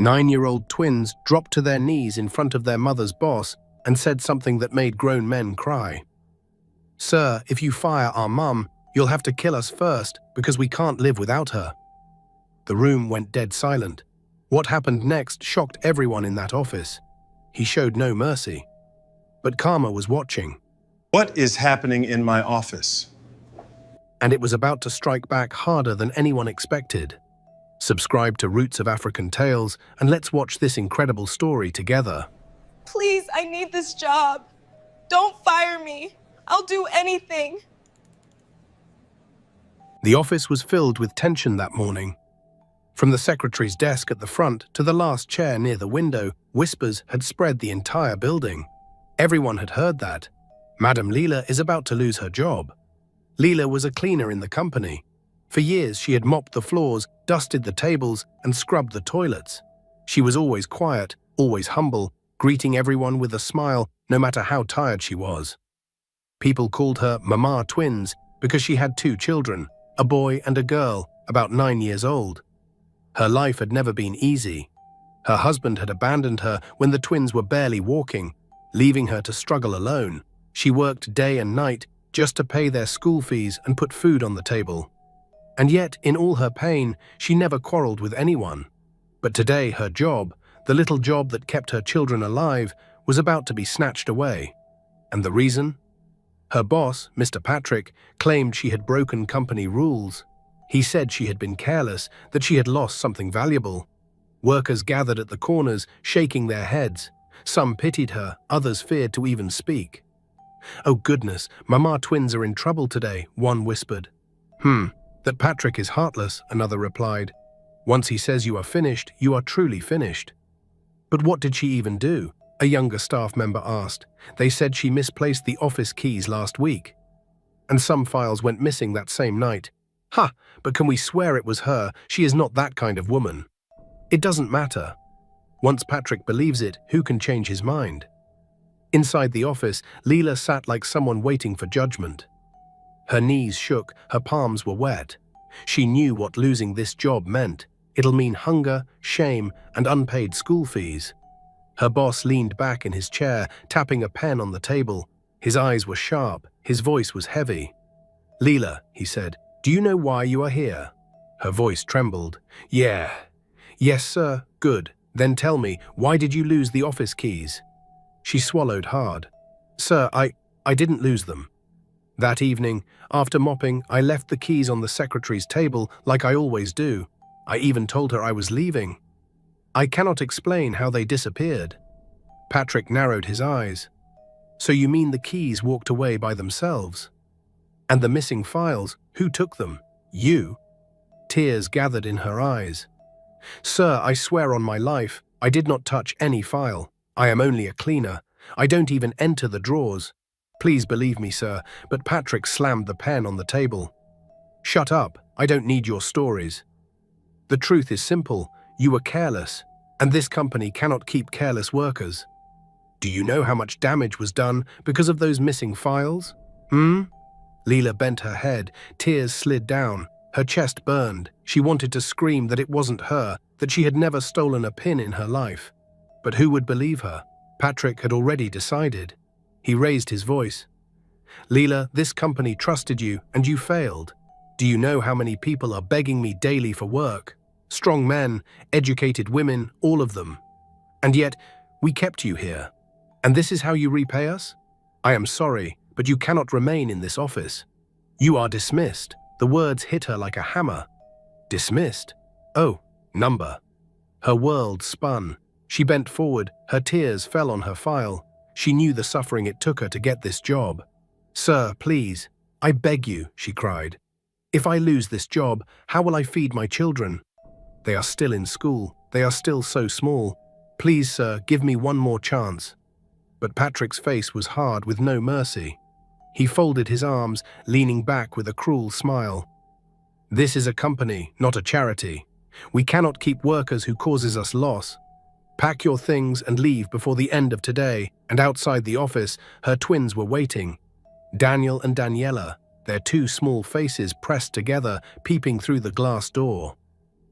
9-year-old twins dropped to their knees in front of their mother's boss and said something that made grown men cry. "Sir, if you fire our mum, you'll have to kill us first because we can't live without her." The room went dead silent. What happened next shocked everyone in that office. He showed no mercy. But karma was watching. What is happening in my office? And it was about to strike back harder than anyone expected. Subscribe to Roots of African Tales and let's watch this incredible story together. Please, I need this job. Don't fire me. I'll do anything. The office was filled with tension that morning. From the secretary's desk at the front to the last chair near the window, whispers had spread the entire building. Everyone had heard that. Madame Leela is about to lose her job. Leela was a cleaner in the company. For years, she had mopped the floors, dusted the tables, and scrubbed the toilets. She was always quiet, always humble, greeting everyone with a smile, no matter how tired she was. People called her Mama Twins because she had 2 children, a boy and a girl, about 9 years old. Her life had never been easy. Her husband had abandoned her when the twins were barely walking, leaving her to struggle alone. She worked day and night just to pay their school fees and put food on the table. And yet, in all her pain, she never quarreled with anyone. But today, her job, the little job that kept her children alive, was about to be snatched away. And the reason? Her boss, Mr. Patrick, claimed she had broken company rules. He said she had been careless, that she had lost something valuable. Workers gathered at the corners, shaking their heads. Some pitied her, others feared to even speak. "Oh goodness, Mama Twins are in trouble today," one whispered. That Patrick is heartless," another replied. "Once he says you are finished, you are truly finished." "But what did she even do?" a younger staff member asked. "They said she misplaced the office keys last week. And some files went missing that same night." "Ha, but can we swear it was her? She is not that kind of woman." "It doesn't matter. Once Patrick believes it, who can change his mind?" Inside the office, Leela sat like someone waiting for judgment. Her knees shook, her palms were wet. She knew what losing this job meant. It'll mean hunger, shame, and unpaid school fees. Her boss leaned back in his chair, tapping a pen on the table. His eyes were sharp, his voice was heavy. "Leela," he said, "do you know why you are here?" Her voice trembled. Yes, sir. Good. Then tell me, why did you lose the office keys?" She swallowed hard. "Sir, I didn't lose them. That evening, after mopping, I left the keys on the secretary's table like I always do. I even told her I was leaving. I cannot explain how they disappeared." Patrick narrowed his eyes. "So you mean the keys walked away by themselves? And the missing files, who took them? You?" Tears gathered in her eyes. "Sir, I swear on my life, I did not touch any file. I am only a cleaner. I don't even enter the drawers. Please believe me, sir," but Patrick slammed the pen on the table. "Shut up, I don't need your stories. The truth is simple, you were careless, and this company cannot keep careless workers. Do you know how much damage was done because of those missing files? Leela bent her head, tears slid down, her chest burned. She wanted to scream that it wasn't her, that she had never stolen a pin in her life. But who would believe her? Patrick had already decided. He raised his voice. "Leela, this company trusted you, and you failed. Do you know how many people are begging me daily for work? Strong men, educated women, all of them. And yet, we kept you here. And this is how you repay us? I am sorry, but you cannot remain in this office. You are dismissed." The words hit her like a hammer. Dismissed? Oh, number. Her world spun. She bent forward, her tears fell on her file. She knew the suffering it took her to get this job. "Sir, please, I beg you," she cried. "If I lose this job, how will I feed my children? They are still in school. They are still so small. Please, sir, give me one more chance." But Patrick's face was hard with no mercy. He folded his arms, leaning back with a cruel smile. "This is a company, not a charity. We cannot keep workers who causes us loss. Pack your things and leave before the end of today." And outside the office, her twins were waiting. Daniel and Daniela, their 2 small faces pressed together, peeping through the glass door.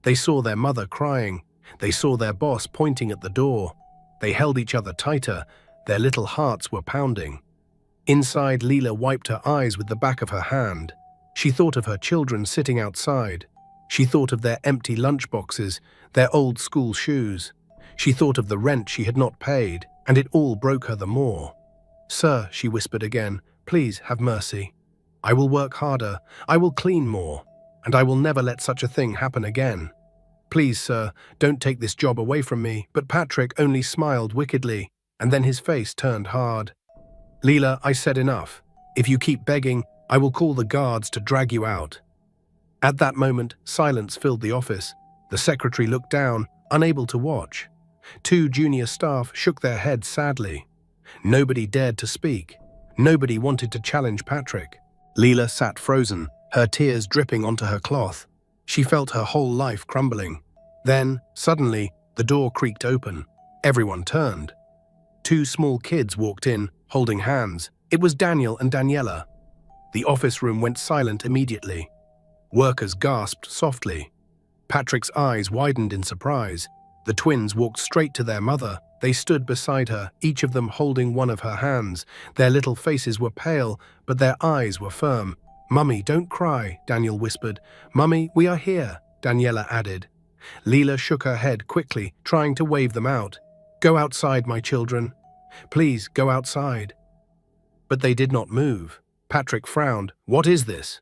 They saw their mother crying. They saw their boss pointing at the door. They held each other tighter. Their little hearts were pounding. Inside, Leela wiped her eyes with the back of her hand. She thought of her children sitting outside. She thought of their empty lunchboxes, their old school shoes. She thought of the rent she had not paid, and it all broke her the more. "Sir," she whispered again, "please have mercy. I will work harder, I will clean more, and I will never let such a thing happen again. Please, sir, don't take this job away from me." But Patrick only smiled wickedly, and then his face turned hard. "Leela, I said enough. If you keep begging, I will call the guards to drag you out." At that moment, silence filled the office. The secretary looked down, unable to watch. 2 junior staff shook their heads sadly. Nobody dared to speak. Nobody wanted to challenge Patrick. Leela sat frozen, her tears dripping onto her cloth. She felt her whole life crumbling. Then, suddenly, the door creaked open. Everyone turned. 2 small kids walked in, holding hands. It was Daniel and Daniela. The office room went silent immediately. Workers gasped softly. Patrick's eyes widened in surprise. The twins walked straight to their mother. They stood beside her, each of them holding one of her hands. Their little faces were pale, but their eyes were firm. "Mummy, don't cry," Daniel whispered. "Mummy, we are here," Daniela added. Leela shook her head quickly, trying to wave them out. "Go outside, my children. Please, go outside." But they did not move. Patrick frowned. "What is this?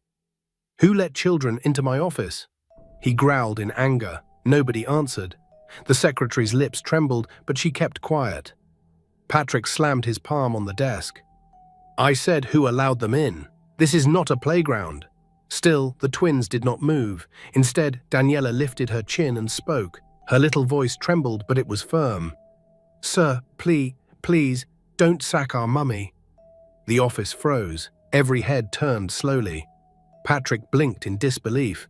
Who let children into my office?" He growled in anger. Nobody answered. The secretary's lips trembled, but she kept quiet. Patrick slammed his palm on the desk. "I said who allowed them in. This is not a playground." Still, the twins did not move. Instead, Daniela lifted her chin and spoke. Her little voice trembled, but it was firm. "Sir, please, don't sack our mummy." The office froze. Every head turned slowly. Patrick blinked in disbelief.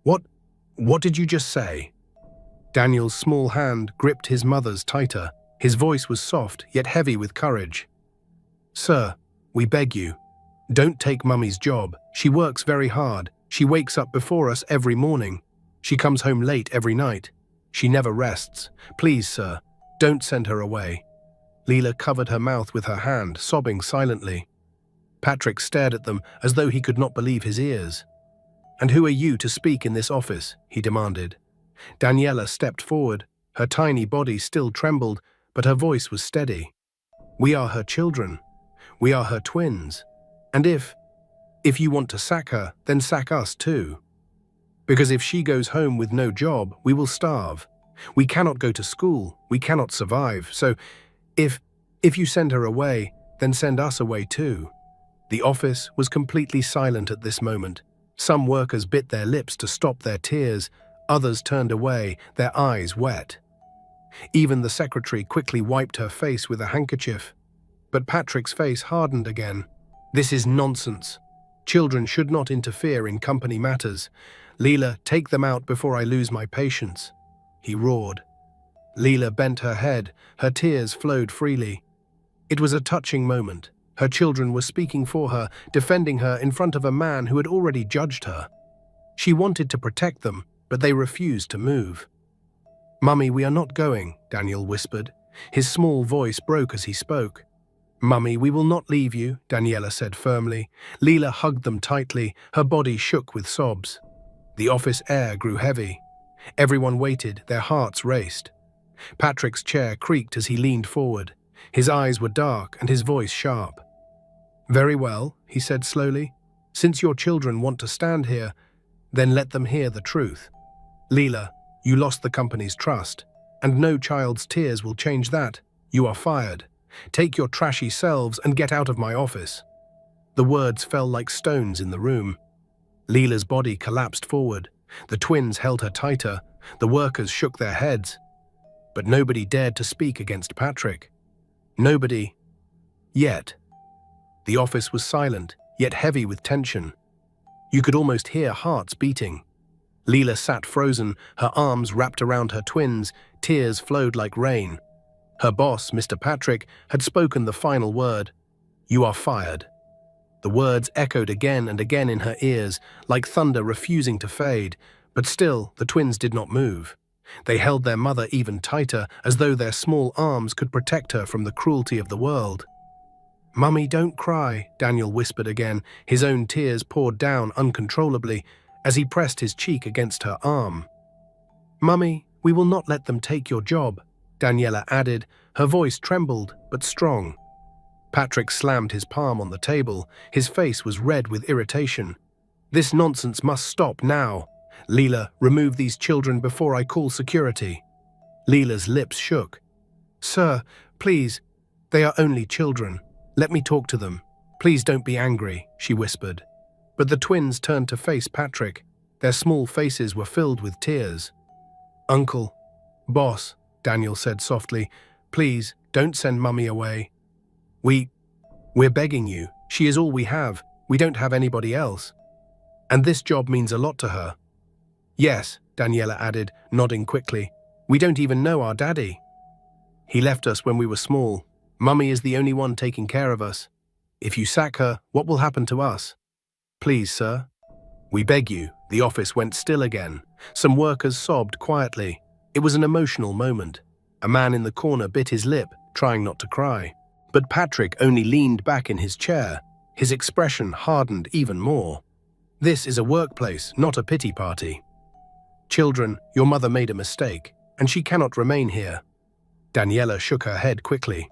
What did you just say?" Daniel's small hand gripped his mother's tighter. His voice was soft, yet heavy with courage. "Sir, we beg you. Don't take Mummy's job. She works very hard. She wakes up before us every morning. She comes home late every night. She never rests. Please, sir, don't send her away." Leela covered her mouth with her hand, sobbing silently. Patrick stared at them as though he could not believe his ears. "And who are you to speak in this office?" he demanded. Daniela stepped forward. Her tiny body still trembled, but her voice was steady. "We are her children. We are her twins. And if you want to sack her, then sack us too. Because if she goes home with no job, we will starve. We cannot go to school. We cannot survive. So if you send her away, then send us away too." The office was completely silent at this moment. Some workers bit their lips to stop their tears. Others turned away, their eyes wet. Even the secretary quickly wiped her face with a handkerchief. But Patrick's face hardened again. "This is nonsense. Children should not interfere in company matters. Leela, take them out before I lose my patience," he roared. Leela bent her head. Her tears flowed freely. It was a touching moment. Her children were speaking for her, defending her in front of a man who had already judged her. She wanted to protect them, but they refused to move. "Mummy, we are not going," Daniel whispered. His small voice broke as he spoke. "Mummy, we will not leave you," Daniela said firmly. Leela hugged them tightly. Her body shook with sobs. The office air grew heavy. Everyone waited, their hearts raced. Patrick's chair creaked as he leaned forward. His eyes were dark and his voice sharp. "Very well," he said slowly. "Since your children want to stand here, then let them hear the truth. Leela, you lost the company's trust, and no child's tears will change that. You are fired. Take your trashy selves and get out of my office." The words fell like stones in the room. Leela's body collapsed forward. The twins held her tighter. The workers shook their heads. But nobody dared to speak against Patrick. Nobody. Yet. The office was silent, yet heavy with tension. You could almost hear hearts beating. Leela sat frozen, her arms wrapped around her twins. Tears flowed like rain. Her boss, Mr. Patrick, had spoken the final word. "You are fired." The words echoed again and again in her ears, like thunder refusing to fade, but still the twins did not move. They held their mother even tighter, as though their small arms could protect her from the cruelty of the world. "Mummy, don't cry," Daniel whispered again. His own tears poured down uncontrollably as he pressed his cheek against her arm. "Mummy, we will not let them take your job," Daniela added. Her voice trembled, but strong. Patrick slammed his palm on the table. His face was red with irritation. "This nonsense must stop now. Leela, remove these children before I call security." Leela's lips shook. "Sir, please, they are only children. Let me talk to them. Please don't be angry," she whispered. But the twins turned to face Patrick. Their small faces were filled with tears. "Uncle, boss," Daniel said softly, "please, don't send Mummy away. We're begging you. She is all we have. We don't have anybody else. And this job means a lot to her." "Yes," Daniela added, nodding quickly. "We don't even know our daddy. He left us when we were small. Mummy is the only one taking care of us. If you sack her, what will happen to us? Please, sir." "We beg you." The office went still again. Some workers sobbed quietly. It was an emotional moment. A man in the corner bit his lip, trying not to cry. But Patrick only leaned back in his chair. His expression hardened even more. "This is a workplace, not a pity party. Children, your mother made a mistake, and she cannot remain here." Daniela shook her head quickly.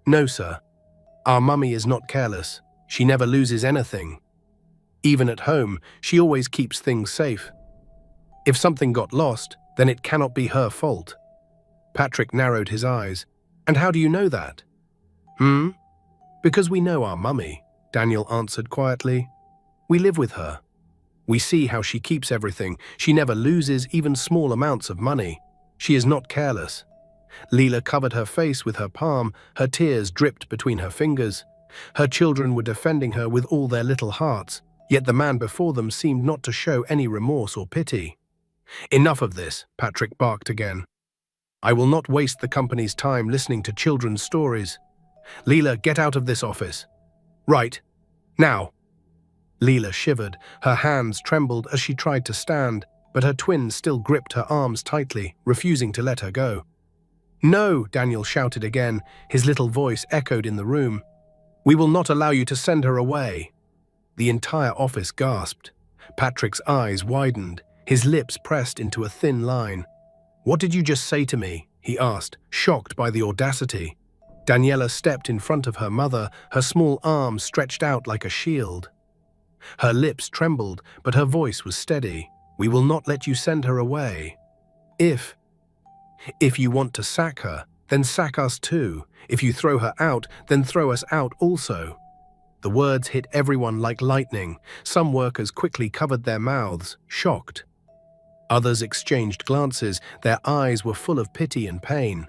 "No, sir. Our mummy is not careless. She never loses anything. Even at home, she always keeps things safe. If something got lost, then it cannot be her fault." Patrick narrowed his eyes. "And how do you know that?" "Because we know our mummy," Daniel answered quietly. "We live with her. We see how she keeps everything. She never loses even small amounts of money. She is not careless." Leela covered her face with her palm. Her tears dripped between her fingers. Her children were defending her with all their little hearts, yet the man before them seemed not to show any remorse or pity. "Enough of this," Patrick barked again. "I will not waste the company's time listening to children's stories. Leela, get out of this office. Right. Now." Leela shivered. Her hands trembled as she tried to stand, but her twins still gripped her arms tightly, refusing to let her go. "No," Daniel shouted again. His little voice echoed in the room. "We will not allow you to send her away." The entire office gasped. Patrick's eyes widened. His lips pressed into a thin line. "What did you just say to me?" he asked, shocked by the audacity. Daniela stepped in front of her mother, her small arms stretched out like a shield. Her lips trembled, but her voice was steady. "We will not let you send her away. If you want to sack her, then sack us too. If you throw her out, then throw us out also." The words hit everyone like lightning. Some workers quickly covered their mouths, shocked. Others exchanged glances. Their eyes were full of pity and pain.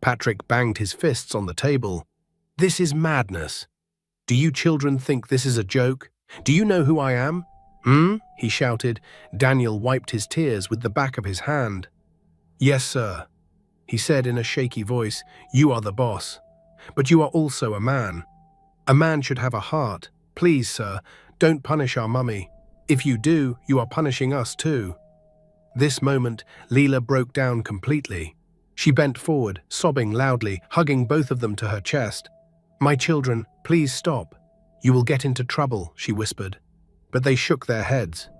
Patrick banged his fists on the table. "This is madness. Do you children think this is a joke? Do you know who I am?" He shouted. Daniel wiped his tears with the back of his hand. "Yes, sir," he said in a shaky voice. "You are the boss. But you are also a man. A man should have a heart. Please, sir, don't punish our mummy. If you do, you are punishing us too." This moment, Leela broke down completely. She bent forward, sobbing loudly, hugging both of them to her chest. "My children, please stop. You will get into trouble," she whispered. But they shook their heads.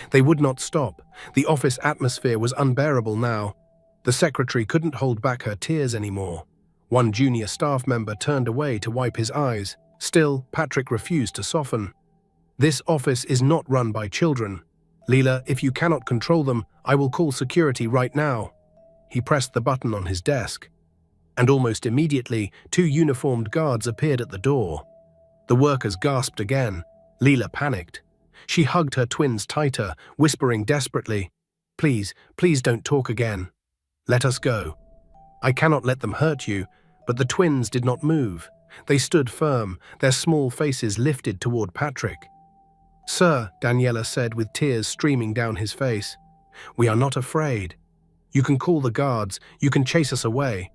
They would not stop. The office atmosphere was unbearable now. The secretary couldn't hold back her tears anymore. One junior staff member turned away to wipe his eyes. Still, Patrick refused to soften. "This office is not run by children. Leela, if you cannot control them, I will call security right now." He pressed the button on his desk. And almost immediately, 2 uniformed guards appeared at the door. The workers gasped again. Leela panicked. She hugged her twins tighter, whispering desperately, "Please, please don't talk again. Let us go. I cannot let them hurt you." But the twins did not move. They stood firm, their small faces lifted toward Patrick. "Sir," Daniela said with tears streaming down his face, "we are not afraid. You can call the guards, you can chase us away.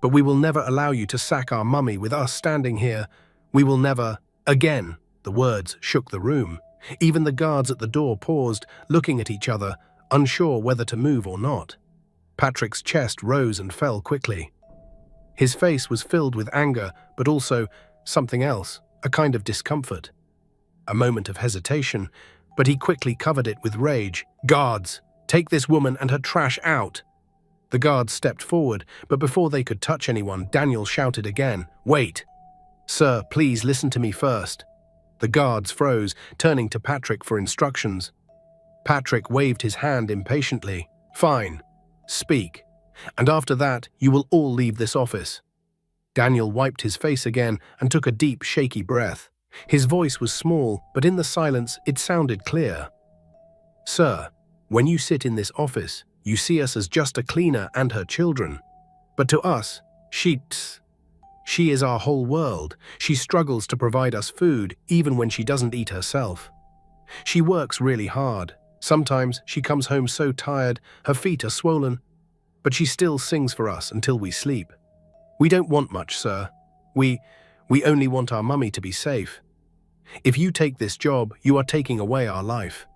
But we will never allow you to sack our mummy with us standing here. We will never..." Again, the words shook the room. Even the guards at the door paused, looking at each other, unsure whether to move or not. Patrick's chest rose and fell quickly. His face was filled with anger, but also something else, a kind of discomfort. A moment of hesitation, but he quickly covered it with rage. "Guards, take this woman and her trash out!" The guards stepped forward, but before they could touch anyone, Daniel shouted again, "Wait! Sir, please listen to me first." The guards froze, turning to Patrick for instructions. Patrick waved his hand impatiently. "Fine. Speak. And after that, you will all leave this office." Daniel wiped his face again and took a deep, shaky breath. His voice was small, but in the silence, it sounded clear. "Sir, when you sit in this office, you see us as just a cleaner and her children. But to us, she is our whole world. She struggles to provide us food, even when she doesn't eat herself. She works really hard. Sometimes she comes home so tired, her feet are swollen, but she still sings for us until we sleep. We don't want much, sir. We only want our mummy to be safe. If you take this job, you are taking away our life."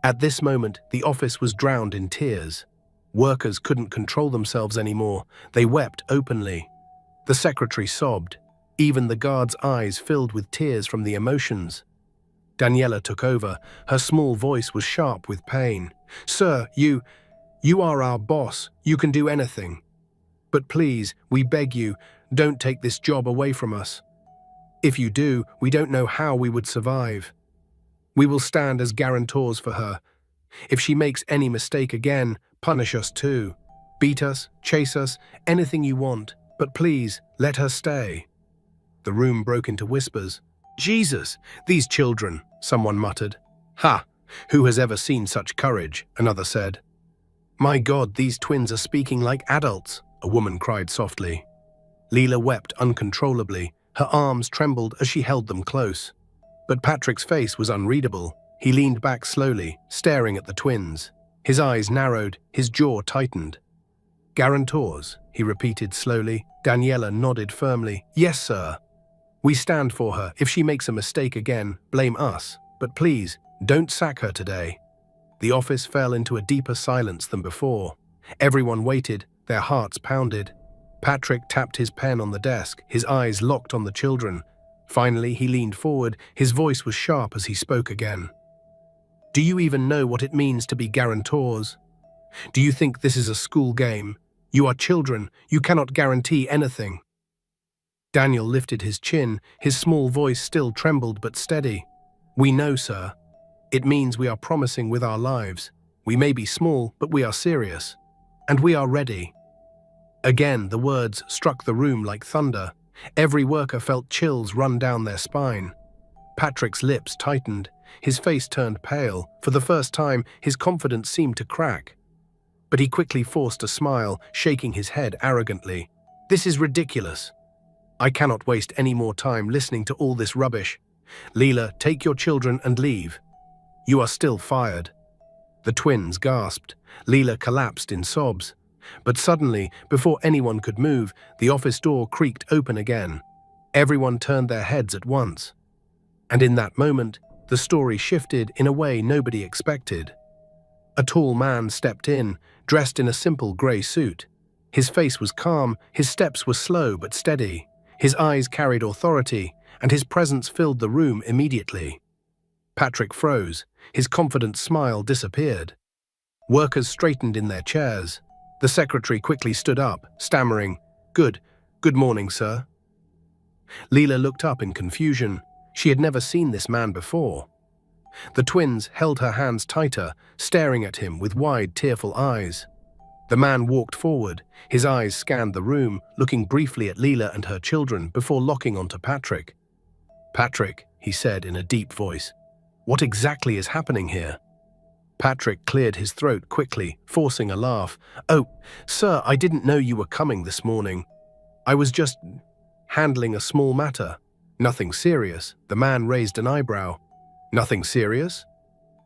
At this moment, the office was drowned in tears. Workers couldn't control themselves anymore. They wept openly. The secretary sobbed. Even the guard's eyes filled with tears from the emotions. Daniela took over. Her small voice was sharp with pain. "Sir, you are our boss. You can do anything. But please, we beg you, don't take this job away from us. If you do, we don't know how we would survive. We will stand as guarantors for her. If she makes any mistake again, punish us too. Beat us, chase us, anything you want. But please, let her stay." The room broke into whispers. "Jesus, these children," someone muttered. "Ha! Who has ever seen such courage?" another said. "My God, these twins are speaking like adults," a woman cried softly. Leela wept uncontrollably. Her arms trembled as she held them close. But Patrick's face was unreadable. He leaned back slowly, staring at the twins. His eyes narrowed, his jaw tightened. "Guarantors," he repeated slowly. Daniela nodded firmly. "Yes, sir. We stand for her. If she makes a mistake again, blame us. But please, don't sack her today." The office fell into a deeper silence than before. Everyone waited, their hearts pounded. Patrick tapped his pen on the desk, his eyes locked on the children. Finally, he leaned forward. His voice was sharp as he spoke again. "Do you even know what it means to be guarantors? Do you think this is a school game? You are children. You cannot guarantee anything." Daniel lifted his chin. His small voice still trembled but steady. "We know, sir. It means we are promising with our lives. We may be small, but we are serious. And we are ready." Again, the words struck the room like thunder. Every worker felt chills run down their spine. Patrick's lips tightened. His face turned pale. For the first time, his confidence seemed to crack. But he quickly forced a smile, shaking his head arrogantly. "This is ridiculous. I cannot waste any more time listening to all this rubbish. Leela, take your children and leave. You are still fired." The twins gasped. Leela collapsed in sobs. But suddenly, before anyone could move, the office door creaked open again. Everyone turned their heads at once. And in that moment, the story shifted in a way nobody expected. A tall man stepped in, dressed in a simple grey suit. His face was calm, his steps were slow but steady. His eyes carried authority, and his presence filled the room immediately. Patrick froze. His confident smile disappeared. Workers straightened in their chairs. The secretary quickly stood up, stammering, Good morning, sir." Leela looked up in confusion. She had never seen this man before. The twins held her hands tighter, staring at him with wide, tearful eyes. The man walked forward. His eyes scanned the room, looking briefly at Leela and her children before locking onto Patrick. "Patrick," he said in a deep voice, "what exactly is happening here?" Patrick cleared his throat quickly, forcing a laugh. "Oh, sir, I didn't know you were coming this morning. I was just handling a small matter. Nothing serious." The man raised an eyebrow. "Nothing serious?"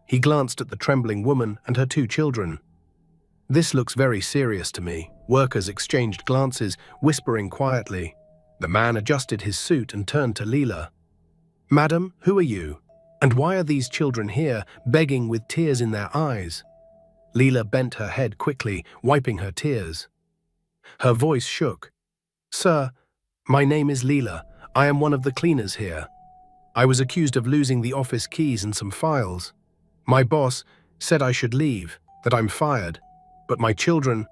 He glanced at the trembling woman and her two children. "This looks very serious to me." Workers exchanged glances, whispering quietly. The man adjusted his suit and turned to Leela. "Madam, who are you? And why are these children here, begging with tears in their eyes?" Leela bent her head quickly, wiping her tears. Her voice shook. "Sir, my name is Leela. I am one of the cleaners here. I was accused of losing the office keys and some files. My boss said I should leave, that I'm fired, but my children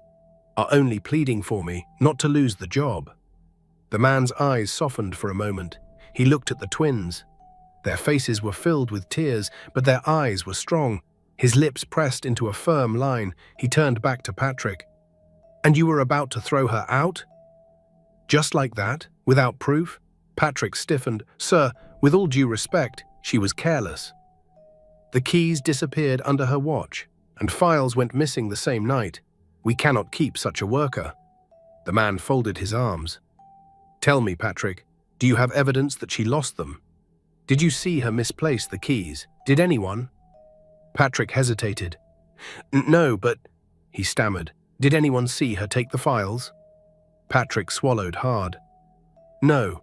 are only pleading for me not to lose the job." The man's eyes softened for a moment. He looked at the twins. Their faces were filled with tears, but their eyes were strong. His lips pressed into a firm line. He turned back to Patrick. "And you were about to throw her out?" "Just like that, without proof?" Patrick stiffened. "Sir, with all due respect, she was careless. The keys disappeared under her watch, and files went missing the same night. We cannot keep such a worker." The man folded his arms. "Tell me, Patrick, do you have evidence that she lost them? Did you see her misplace the keys? Did anyone?" Patrick hesitated. "No, but," he stammered, "did anyone see her take the files?" Patrick swallowed hard. "No,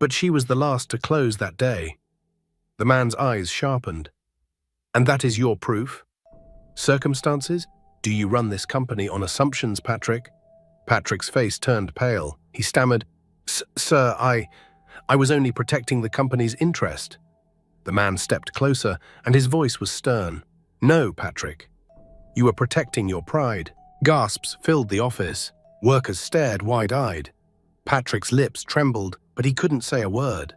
but she was the last to close that day." The man's eyes sharpened. "And that is your proof? Circumstances? Do you run this company on assumptions, Patrick?" Patrick's face turned pale. He stammered, Sir, I was only protecting the company's interest." The man stepped closer, and his voice was stern. "No, Patrick. You were protecting your pride." Gasps filled the office. Workers stared wide-eyed. Patrick's lips trembled, but he couldn't say a word.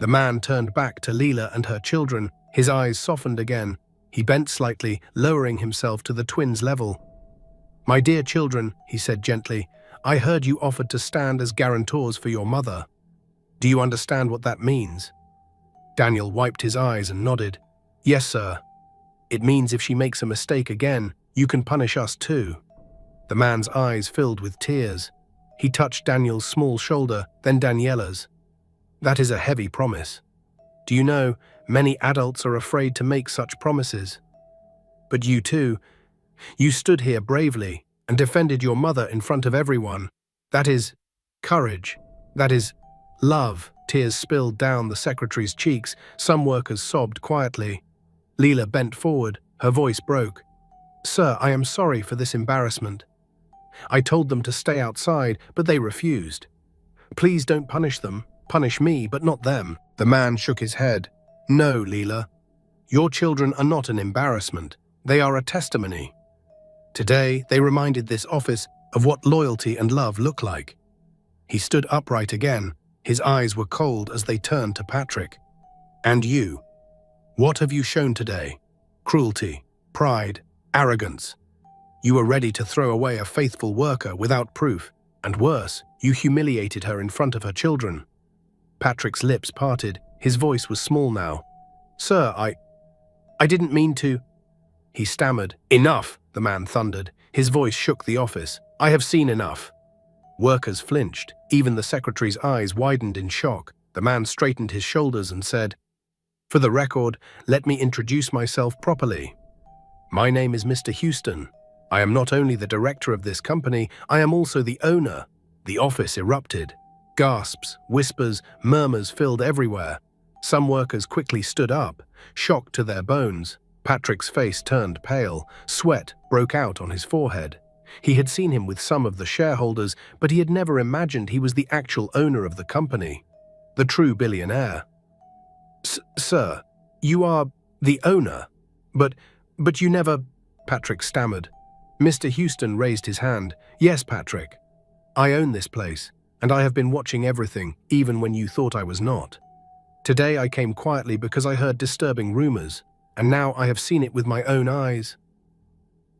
The man turned back to Leela and her children. His eyes softened again. He bent slightly, lowering himself to the twins' level. "My dear children," he said gently, "I heard you offered to stand as guarantors for your mother. Do you understand what that means?" Daniel wiped his eyes and nodded. "Yes, sir. It means if she makes a mistake again, you can punish us too." The man's eyes filled with tears. He touched Daniel's small shoulder, then Daniela's. "That is a heavy promise. Do you know, many adults are afraid to make such promises. But you too, you stood here bravely and defended your mother in front of everyone. That is courage. That is love." Tears spilled down the secretary's cheeks. Some workers sobbed quietly. Leela bent forward. Her voice broke. "Sir, I am sorry for this embarrassment. I told them to stay outside, but they refused. Please don't punish them. Punish me, but not them." The man shook his head. "No, Leela. Your children are not an embarrassment. They are a testimony. Today, they reminded this office of what loyalty and love look like." He stood upright again. His eyes were cold as they turned to Patrick. "And you? What have you shown today? Cruelty, pride, arrogance. You were ready to throw away a faithful worker without proof, and worse, you humiliated her in front of her children." Patrick's lips parted. His voice was small now. "Sir, I didn't mean to." He stammered. "Enough," the man thundered. His voice shook the office. "I have seen enough." Workers flinched. Even the secretary's eyes widened in shock. The man straightened his shoulders and said, "For the record, let me introduce myself properly. My name is Mr. Houston. I am not only the director of this company, I am also the owner." The office erupted. Gasps, whispers, murmurs filled everywhere. Some workers quickly stood up, shocked to their bones. Patrick's face turned pale. Sweat broke out on his forehead. He had seen him with some of the shareholders, but he had never imagined he was the actual owner of the company, the true billionaire. Sir, you are the owner, but you never," Patrick stammered. Mr. Houston raised his hand. "Yes, Patrick. I own this place, and I have been watching everything, even when you thought I was not. Today I came quietly because I heard disturbing rumors, and now I have seen it with my own eyes."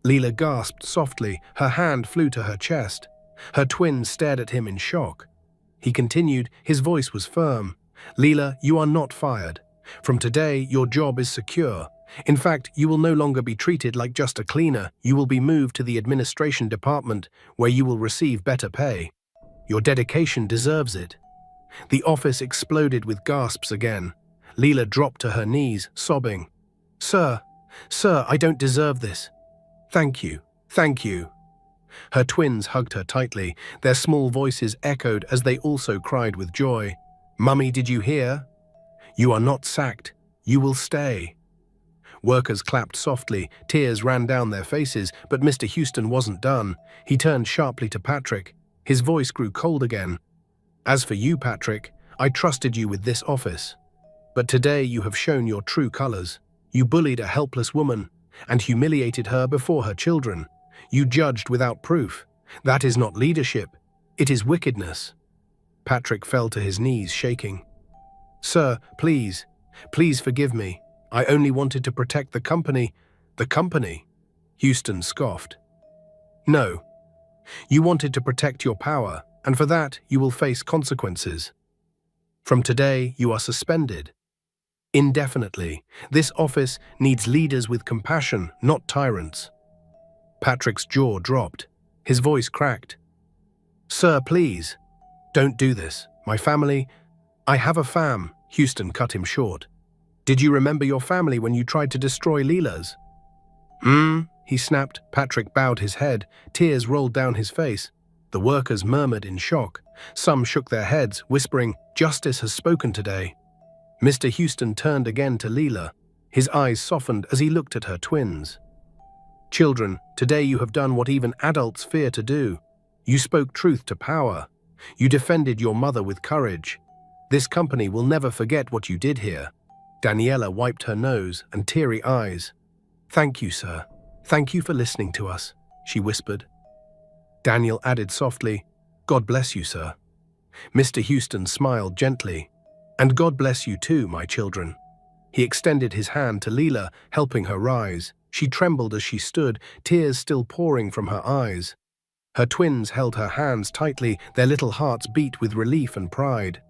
Leela gasped softly. Her hand flew to her chest. Her twins stared at him in shock. He continued. His voice was firm. "Leela, you are not fired. From today, your job is secure. In fact, you will no longer be treated like just a cleaner. You will be moved to the administration department, where you will receive better pay. Your dedication deserves it." The office exploded with gasps again. Leela dropped to her knees, sobbing. Sir, I don't deserve this. Thank you, thank you." Her twins hugged her tightly. Their small voices echoed as they also cried with joy. "Mummy, did you hear? You are not sacked. You will stay." Workers clapped softly, tears ran down their faces, but Mr. Houston wasn't done. He turned sharply to Patrick. His voice grew cold again. "As for you, Patrick, I trusted you with this office. But today you have shown your true colors. You bullied a helpless woman and humiliated her before her children. You judged without proof. That is not leadership. It is wickedness." Patrick fell to his knees, shaking. "Sir, please forgive me. I only wanted to protect the company." "The company?" Houston scoffed. "No. You wanted to protect your power, and for that you will face consequences. From today, you are suspended. Indefinitely. This office needs leaders with compassion, not tyrants." Patrick's jaw dropped. His voice cracked. "Sir, please. Don't do this. My family—" "I have a fam," Houston cut him short. "Did you remember your family when you tried to destroy Leela's?" He snapped. Patrick bowed his head. Tears rolled down his face. The workers murmured in shock. Some shook their heads, whispering, "Justice has spoken today." Mr. Houston turned again to Leela. His eyes softened as he looked at her twins. "Children, today you have done what even adults fear to do. You spoke truth to power. You defended your mother with courage. This company will never forget what you did here." Daniela wiped her nose and teary eyes. "Thank you, sir. Thank you for listening to us," she whispered. Daniel added softly, "God bless you, sir." Mr. Houston smiled gently. "And God bless you too, my children." He extended his hand to Leela, helping her rise. She trembled as she stood, tears still pouring from her eyes. Her twins held her hands tightly, their little hearts beat with relief and pride.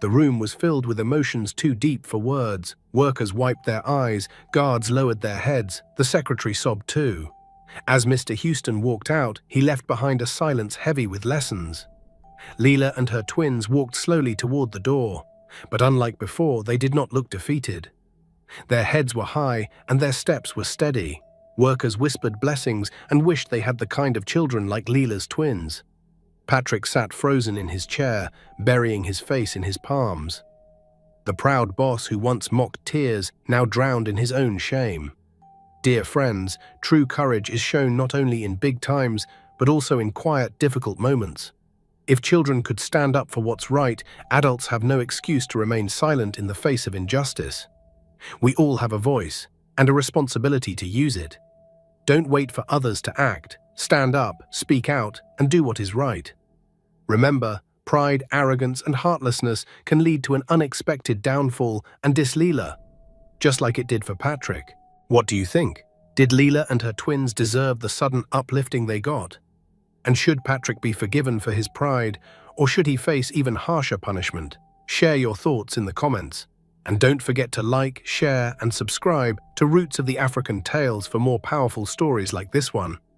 The room was filled with emotions too deep for words. Workers wiped their eyes, guards lowered their heads, the secretary sobbed too. As Mr. Houston walked out, he left behind a silence heavy with lessons. Leela and her twins walked slowly toward the door, but unlike before, they did not look defeated. Their heads were high and their steps were steady. Workers whispered blessings and wished they had the kind of children like Leela's twins. Patrick sat frozen in his chair, burying his face in his palms. The proud boss who once mocked tears now drowned in his own shame. Dear friends, true courage is shown not only in big times, but also in quiet, difficult moments. If children could stand up for what's right, adults have no excuse to remain silent in the face of injustice. We all have a voice and a responsibility to use it. Don't wait for others to act. Stand up, speak out, and do what is right. Remember, pride, arrogance, and heartlessness can lead to an unexpected downfall and Leela, just like it did for Patrick. What do you think? Did Leela and her twins deserve the sudden uplifting they got? And should Patrick be forgiven for his pride, or should he face even harsher punishment? Share your thoughts in the comments. And don't forget to like, share, and subscribe to Roots of the African Tales for more powerful stories like this one.